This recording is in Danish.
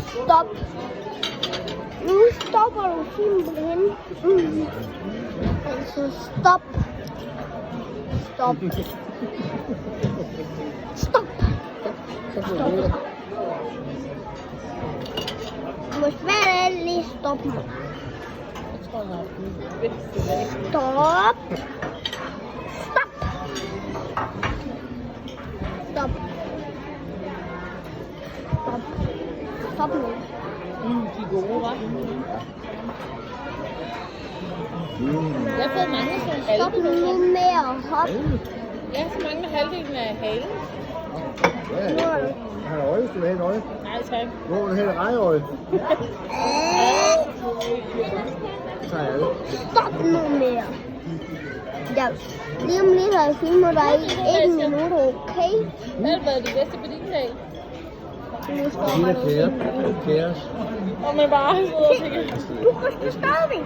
Stop. Nu stopper du simpelthen. Altså, stop. Stop. Stop. Stop. Du må svært lige stoppe mig. Stop. Stop. Stop. Stop. Stop nu. De er gode, hva'? Jeg har fået mange sådan Stop halve. nu med at hoppe. Ja, så mangler halvdelen af halen. Nu er du. Har du øje? Skal du have et øje? Nej, tak. Hvor vil du have et rejeøje? Så tager jeg det. Stop nu mere. Ja, lige om lidt har jeg filmet dig i 1 minut, okay? Hvad har været det bedste på din dag? Nu stopper Lille du. kære. Kæres. Og man bare sidder og tænker. Du kan stadigvæk.